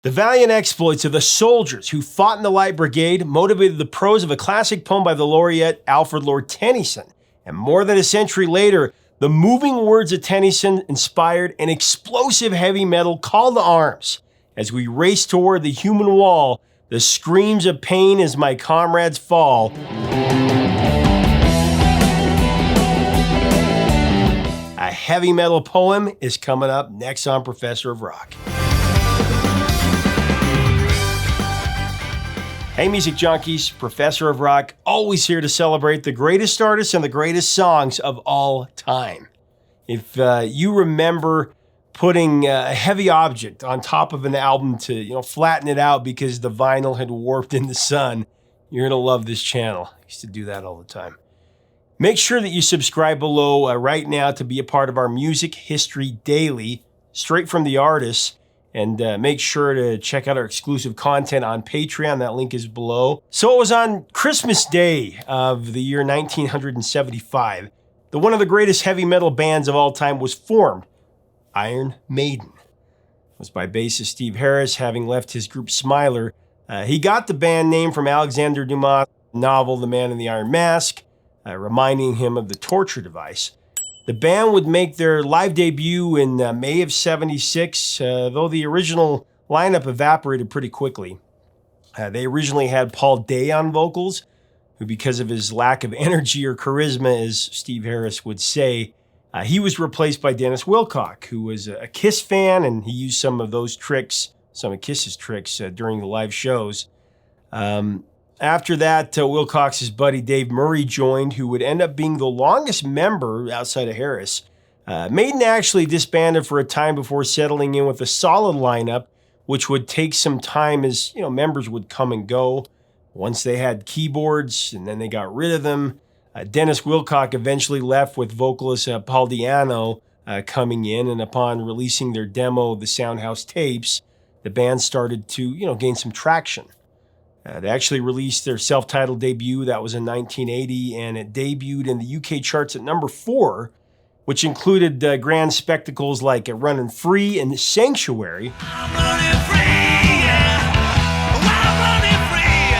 The valiant exploits of the soldiers who fought in the Light Brigade motivated the prose of a classic poem by the laureate Alfred Lord Tennyson. And more than a century later, the moving words of Tennyson inspired an explosive heavy metal call to arms. As we race toward the human wall, the screams of pain as my comrades fall. A heavy metal poem is coming up next on Professor of Rock. Hey music junkies, Professor of Rock, always here to celebrate the greatest artists and the greatest songs of all time. If you remember putting a heavy object on top of an album to flatten it out because the vinyl had warped in the sun, you're going to love this channel. I used to do that all the time. Make sure that you subscribe below right now to be a part of our Music History Daily, straight from the artists. And make sure to check out our exclusive content on Patreon. That link is below. So it was on Christmas Day of the year 1975 that one of the greatest heavy metal bands of all time was formed, Iron Maiden. It was by bassist Steve Harris, having left his group Smiler. He got the band name from Alexander Dumas' novel The Man in the Iron Mask, reminding him of the torture device. The band would make their live debut in May of '76, though the original lineup evaporated pretty quickly. They originally had Paul Day on vocals, who, because of his lack of energy or charisma, as Steve Harris would say, he was replaced by Dennis Wilcock, who was a Kiss fan, and he used some of those tricks, some of Kiss's tricks, during the live shows. After that, Wilcox's buddy Dave Murray joined, who would end up being the longest member outside of Harris. Maiden actually disbanded for a time before settling in with a solid lineup, which would take some time as members would come and go. Once they had keyboards, and then they got rid of them. Dennis Wilcock eventually left with vocalist Paul Di'Anno coming in, and upon releasing their demo, the Soundhouse tapes, the band started to gain some traction. They actually released their self-titled debut. That was in 1980, and it debuted in the UK charts at number 4, which included grand spectacles like Runnin' Free and Sanctuary. I'm running free, yeah. I'm running free.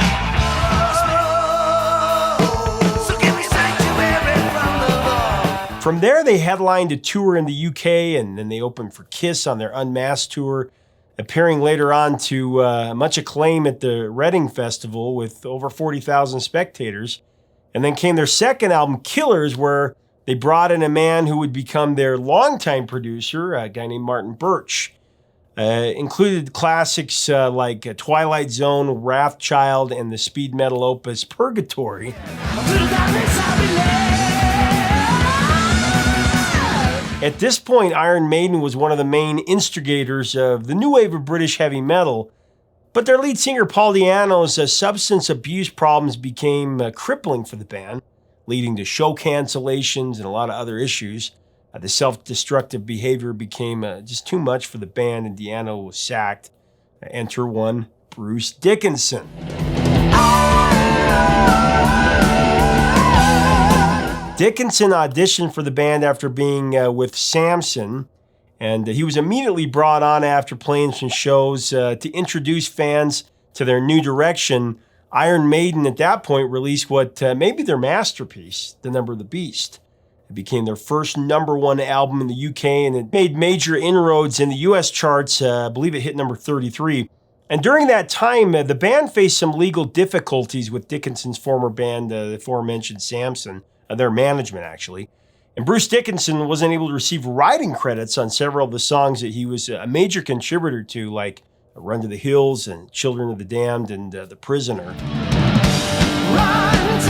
So give me sanctuary from the Lord. From there, they headlined a tour in the UK, and then they opened for Kiss on their Unmasked tour, appearing later on to much acclaim at the Reading Festival with over 40,000 spectators. And then came their second album, Killers, where they brought in a man who would become their longtime producer, a guy named Martin Birch. Included classics like Twilight Zone, Wrathchild, and the speed metal opus Purgatory. At this point, Iron Maiden was one of the main instigators of the new wave of British heavy metal, but their lead singer Paul Di'Anno's substance abuse problems became crippling for the band, leading to show cancellations and a lot of other issues. The self-destructive behavior became just too much for the band, and Di'Anno was sacked. Enter one Bruce Dickinson. Dickinson auditioned for the band after being with Samson, and he was immediately brought on after playing some shows to introduce fans to their new direction. Iron Maiden at that point released what may be their masterpiece, The Number of the Beast. It became their first #1 album in the UK, and it made major inroads in the US charts. I believe it hit number 33. And during that time, the band faced some legal difficulties with Dickinson's former band, the aforementioned Samson. Their management, actually. And Bruce Dickinson wasn't able to receive writing credits on several of the songs that he was a major contributor to, like Run to the Hills and Children of the Damned and The Prisoner. Run to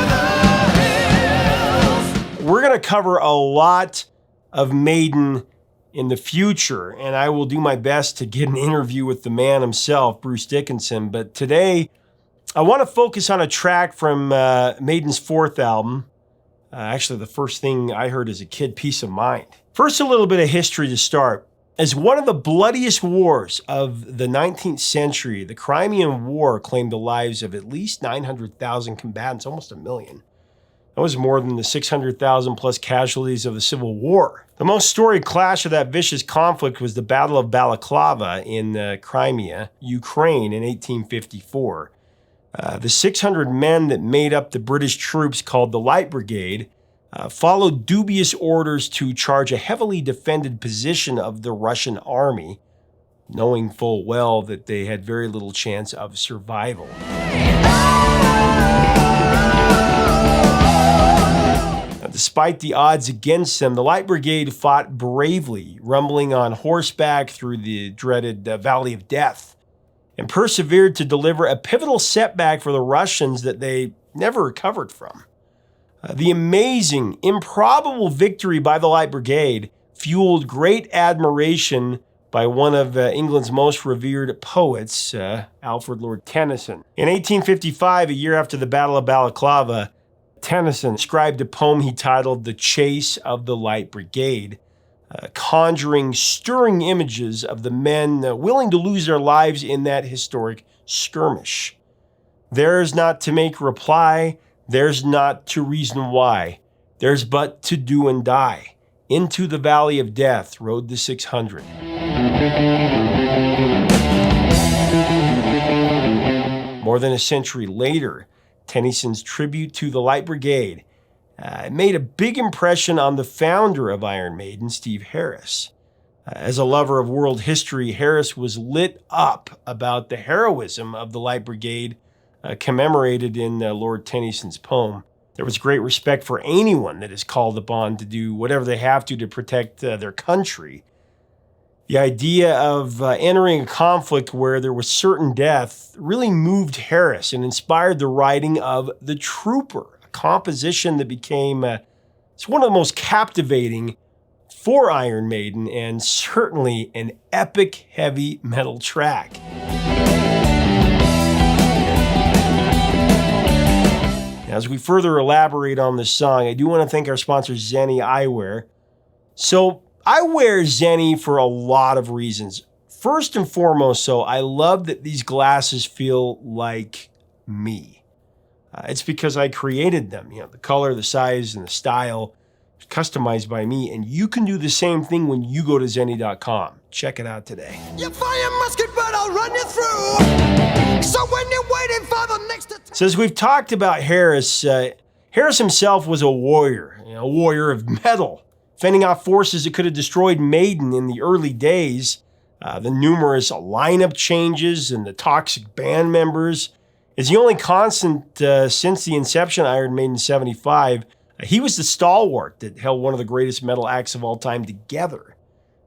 the hills. We're going to cover a lot of Maiden in the future, and I will do my best to get an interview with the man himself, Bruce Dickinson. But today, I want to focus on a track from Maiden's 4th album. Actually, the first thing I heard as a kid, Peace of Mind. First, a little bit of history to start. As one of the bloodiest wars of the 19th century, the Crimean War claimed the lives of at least 900,000 combatants, almost 1 million. That was more than the 600,000 plus casualties of the Civil War. The most storied clash of that vicious conflict was the Battle of Balaclava in Crimea, Ukraine in 1854. The 600 men that made up the British troops called the Light Brigade followed dubious orders to charge a heavily defended position of the Russian army, knowing full well that they had very little chance of survival. Despite the odds against them, the Light Brigade fought bravely, rumbling on horseback through the dreaded Valley of Death, and persevered to deliver a pivotal setback for the Russians that they never recovered from. The amazing, improbable victory by the Light Brigade fueled great admiration by one of England's most revered poets, Alfred Lord Tennyson. In 1855, a year after the Battle of Balaclava, Tennyson scribed a poem he titled The Chase of the Light Brigade, conjuring stirring images of the men willing to lose their lives in that historic skirmish. Theirs not to make reply, theirs not to reason why, theirs but to do and die. Into the Valley of Death rode the 600. More than a century later, Tennyson's tribute to the Light Brigade made a big impression on the founder of Iron Maiden, Steve Harris. As a lover of world history, Harris was lit up about the heroism of the Light Brigade commemorated in Lord Tennyson's poem. There was great respect for anyone that is called upon to do whatever they have to protect their country. The idea of entering a conflict where there was certain death really moved Harris and inspired the writing of The Trooper, a composition that became it's one of the most captivating for Iron Maiden and certainly an epic heavy metal track. As we further elaborate on this song, I do want to thank our sponsor, Zenni Eyewear. So, I wear Zenni for a lot of reasons. First and foremost, I love that these glasses feel like me. It's because I created them. The color, the size, and the style is customized by me. And you can do the same thing when you go to Zenni.com. Check it out today. You fire musket, but I'll run you through. So when you're waiting for the next attack. So as we've talked about Harris, Harris himself was a warrior of metal, fending off forces that could have destroyed Maiden in the early days. The numerous lineup changes and the toxic band members is the only constant since the inception of Iron Maiden 75. He was the stalwart that held one of the greatest metal acts of all time together,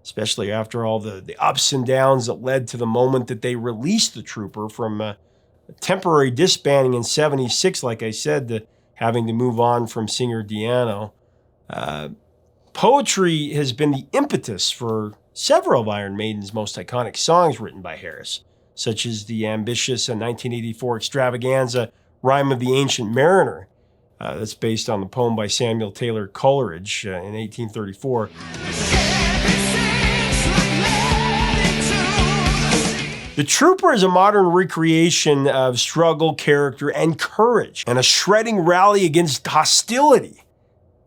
especially after all the ups and downs that led to the moment that they released the Trooper from a temporary disbanding in 76, like I said, to having to move on from singer Di'Anno. Poetry has been the impetus for several of Iron Maiden's most iconic songs written by Harris, such as the ambitious 1984 extravaganza Rime of the Ancient Mariner, that's based on the poem by Samuel Taylor Coleridge in 1834. The Trooper is a modern recreation of struggle, character, and courage, and a shredding rally against hostility.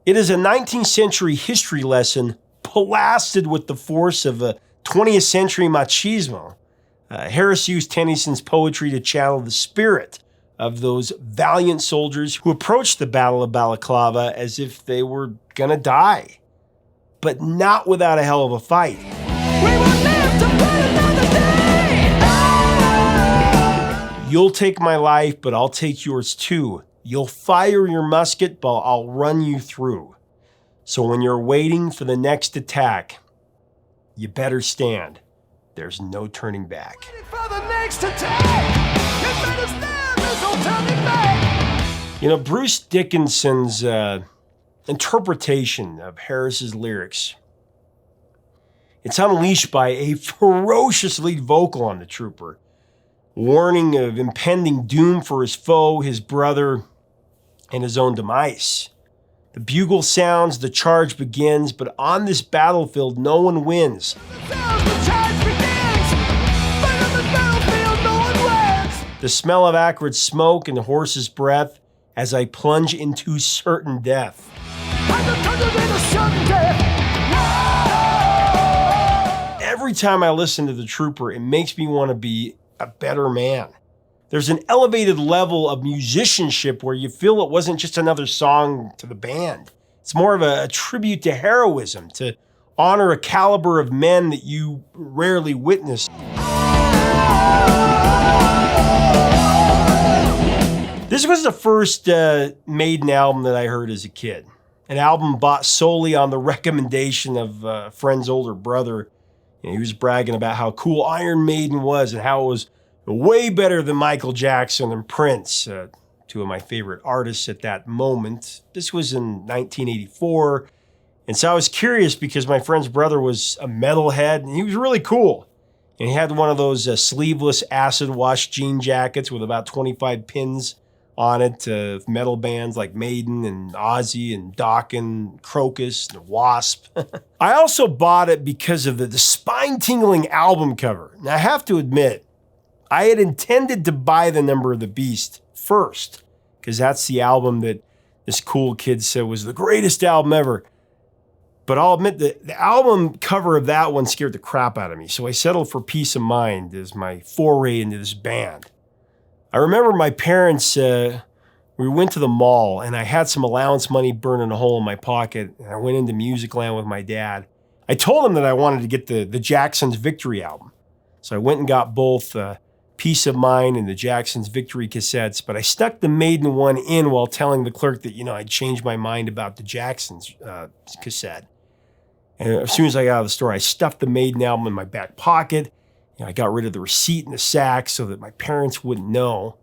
It is a 19th century history lesson blasted with the force of a 20th century machismo. Harris used Tennyson's poetry to channel the spirit of those valiant soldiers who approached the Battle of Balaclava as if they were gonna die, but not without a hell of a fight. We will live to fight another day. You'll take my life, but I'll take yours too. You'll fire your musket, but I'll run you through. So when you're waiting for the next attack, you better stand. There's no turning back. For the next attack. You better stand, there's no turning back. Bruce Dickinson's interpretation of Harris's lyrics, it's unleashed by a ferocious lead vocal on the Trooper, warning of impending doom for his foe, his brother, and his own demise. The bugle sounds, the charge begins, but on this battlefield, no one wins. The smell of acrid smoke and the horse's breath as I plunge into certain death. Every time I listen to The Trooper, it makes me want to be a better man. There's an elevated level of musicianship where you feel it wasn't just another song to the band. It's more of a tribute to heroism, to honor a caliber of men that you rarely witness. This was the first Maiden album that I heard as a kid. An album bought solely on the recommendation of a friend's older brother. He was bragging about how cool Iron Maiden was and how it was way better than Michael Jackson and Prince, two of my favorite artists at that moment. This was in 1984. And so I was curious because my friend's brother was a metalhead and he was really cool. And he had one of those sleeveless acid wash jean jackets with about 25 pins on it, metal bands like Maiden and Ozzy and Dokken, Crocus and Wasp. I also bought it because of the spine-tingling album cover. Now I have to admit, I had intended to buy The Number of the Beast first, because that's the album that this cool kid said was the greatest album ever. But I'll admit that the album cover of that one scared the crap out of me, so I settled for Peace of Mind as my foray into this band. I remember my parents, we went to the mall, and I had some allowance money burning a hole in my pocket, and I went into Musicland with my dad. I told him that I wanted to get the Jacksons' Victory album. So I went and got both Peace of Mind and the Jacksons' Victory cassettes, but I stuck the Maiden one in while telling the clerk that, I'd changed my mind about the Jacksons' cassette. And as soon as I got out of the store, I stuffed the Maiden album in my back pocket. I got rid of the receipt in the sack so that my parents wouldn't know.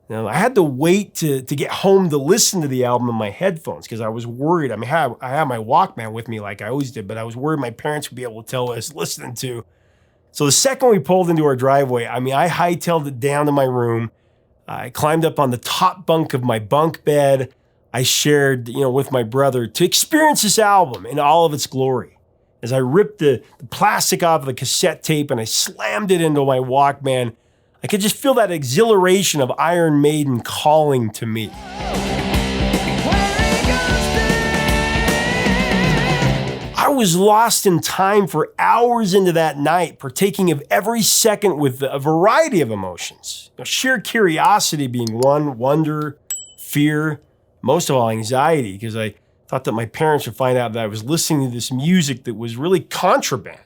Now, I had to wait to get home to listen to the album in my headphones because I was worried. I had my Walkman with me like I always did, but I was worried my parents would be able to tell what I was listening to. So the second we pulled into our driveway, I hightailed it down to my room. I climbed up on the top bunk of my bunk bed. I shared, with my brother to experience this album in all of its glory. As I ripped the plastic off of the cassette tape and I slammed it into my Walkman, I could just feel that exhilaration of Iron Maiden calling to me. I was lost in time for hours into that night, partaking of every second with a variety of emotions. Sheer curiosity being one, wonder, fear, most of all anxiety, because I thought that my parents would find out that I was listening to this music that was really contraband.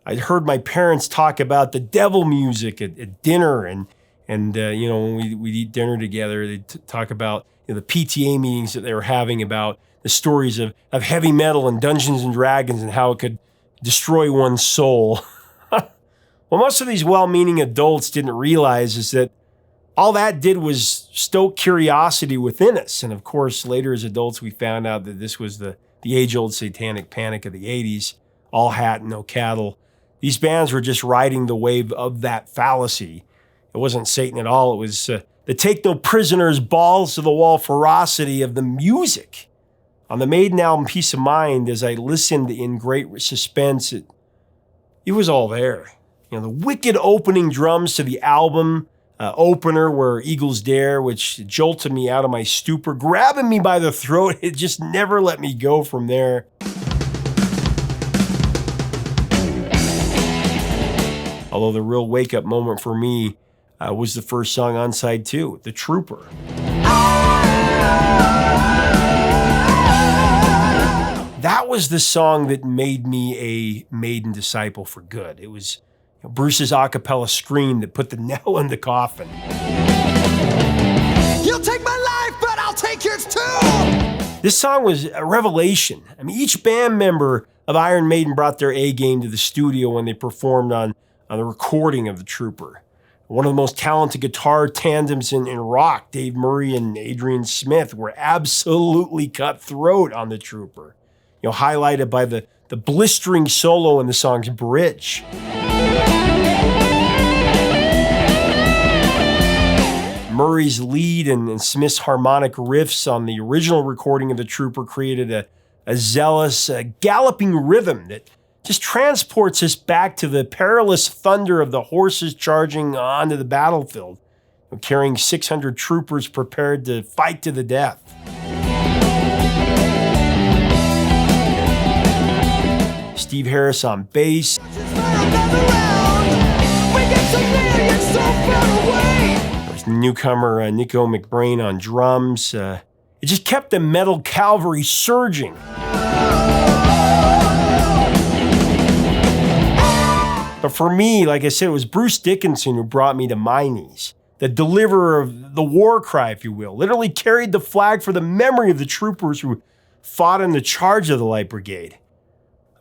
I'd heard my parents talk about the devil music at dinner, and when we'd eat dinner together, they'd talk about the PTA meetings that they were having about the stories of heavy metal and Dungeons and Dragons and how it could destroy one's soul. What most of these well-meaning adults didn't realize is that all that did was stoke curiosity within us. And of course, later as adults, we found out that this was the age-old satanic panic of the 80s, all hat, no cattle. These bands were just riding the wave of that fallacy. It wasn't Satan at all. It was the take no prisoners, balls to the wall ferocity of the music. On the Maiden album, Peace of Mind, as I listened in great suspense, it was all there. The wicked opening drums to the album opener where Eagles Dare, which jolted me out of my stupor, grabbing me by the throat. It just never let me go from there. Although the real wake-up moment for me was the first song on side 2, The Trooper. That was the song that made me a Maiden disciple for good. It was Bruce's a cappella scream that put the nail in the coffin. You'll take my life, but I'll take yours too! This song was a revelation. Each band member of Iron Maiden brought their A game to the studio when they performed on the recording of The Trooper. One of the most talented guitar tandems in rock, Dave Murray and Adrian Smith, were absolutely cutthroat on The Trooper. Highlighted by the blistering solo in the song's bridge. Murray's lead and Smith's harmonic riffs on the original recording of The Trooper created a zealous, galloping rhythm that just transports us back to the perilous thunder of the horses charging onto the battlefield. carrying 600 troopers prepared to fight to the death. Steve Harris on bass. There's newcomer Nico McBrain on drums. It just kept the metal cavalry surging. But for me, like I said, it was Bruce Dickinson who brought me to my knees. The deliverer of the war cry, if you will, literally carried the flag for the memory of the troopers who fought in the charge of the Light Brigade.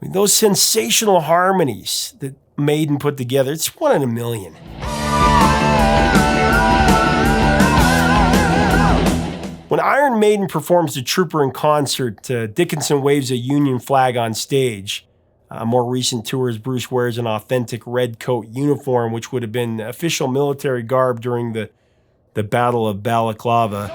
I mean, those sensational harmonies that Maiden put together, it's one in a million. When Iron Maiden performs the Trooper in concert, Dickinson waves a Union flag on stage. More recent tours, Bruce wears an authentic red coat uniform, which would have been official military garb during the Battle of Balaclava.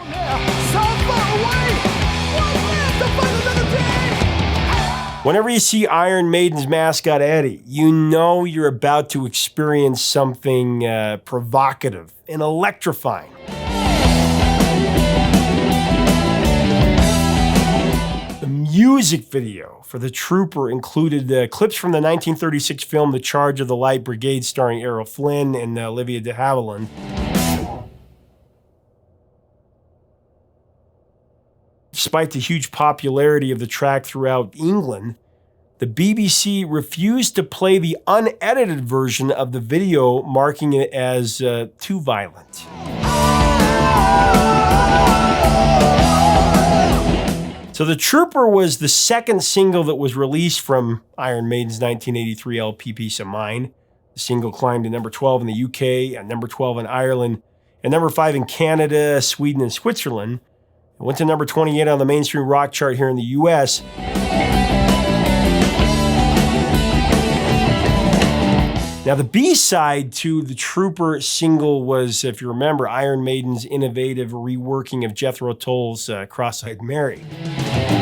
Whenever you see Iron Maiden's mascot Eddie, you know you're about to experience something provocative and electrifying. The music video for the Trooper included clips from the 1936 film The Charge of the Light Brigade, starring Errol Flynn and Olivia de Havilland. Despite the huge popularity of the track throughout England, the BBC refused to play the unedited version of the video, marking it as too violent. So The Trooper was the second single that was released from Iron Maiden's 1983 LP Peace of Mind. The single climbed to number 12 in the UK, and number 12 in Ireland, and number 5 in Canada, Sweden, and Switzerland. It went to number 28 on the mainstream rock chart here in the US. Now, the B-side to the Trooper single was, if you remember, Iron Maiden's innovative reworking of Jethro Tull's Cross-Eyed Mary.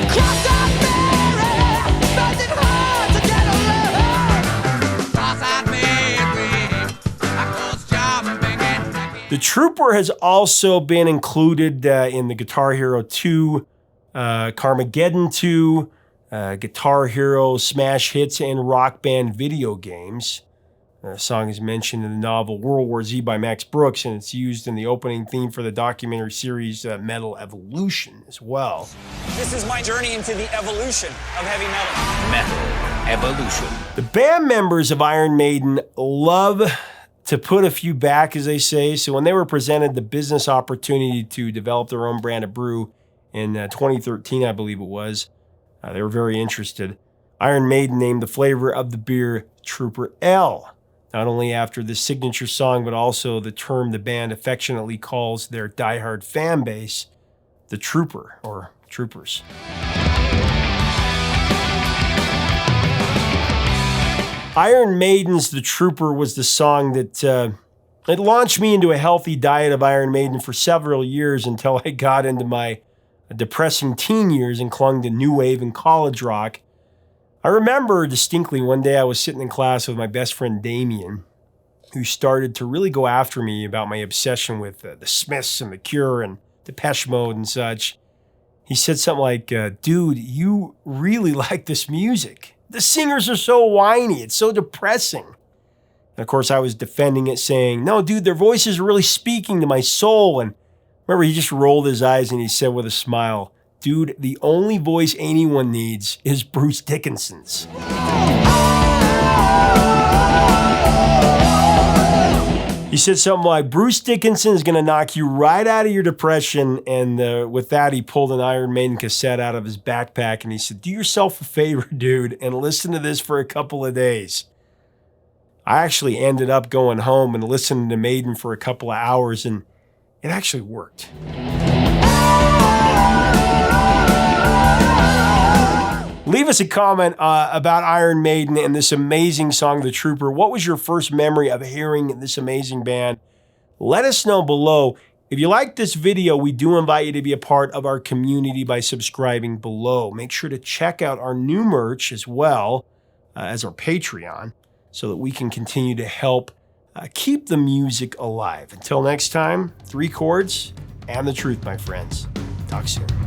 Cross-eyed Mary, finds it hard to get along. Cross-eyed Mary, I goes jumping and The Trooper has also been included in the Guitar Hero 2, Carmageddon 2, Guitar Hero Smash Hits, and Rock Band video games. The song is mentioned in the novel World War Z by Max Brooks, and it's used in the opening theme for the documentary series Metal Evolution as well. This is my journey into the evolution of heavy metal. Metal Evolution. The band members of Iron Maiden love to put a few back, as they say, so when they were presented the business opportunity to develop their own brand of brew in 2013, I believe it was, they were very interested. Iron Maiden named the flavor of the beer Trooper L, not only after the signature song, but also the term the band affectionately calls their diehard fan base, the Trooper, or Troopers. Iron Maiden's The Trooper was the song that it launched me into a healthy diet of Iron Maiden for several years until I got into my depressing teen years and clung to new wave and college rock. I remember distinctly one day I was sitting in class with my best friend Damien, who started to really go after me about my obsession with the Smiths and The Cure and Depeche Mode and such. He said something like, dude, you really like this music. The singers are so whiny, it's so depressing. And of course I was defending it, saying, no, dude, their voices are really speaking to my soul. And remember, he just rolled his eyes and he said with a smile, dude, the only voice anyone needs is Bruce Dickinson's. He said something like, Bruce Dickinson is going to knock you right out of your depression. And with that, he pulled an Iron Maiden cassette out of his backpack and he said, do yourself a favor, dude, and listen to this for a couple of days. I actually ended up going home and listening to Maiden for a couple of hours, and it actually worked. Leave us a comment about Iron Maiden and this amazing song, The Trooper. What was your first memory of hearing this amazing band? Let us know below. If you like this video, we do invite you to be a part of our community by subscribing below. Make sure to check out our new merch as well as our Patreon so that we can continue to help keep the music alive. Until next time, 3 chords and the truth, my friends. Talk soon.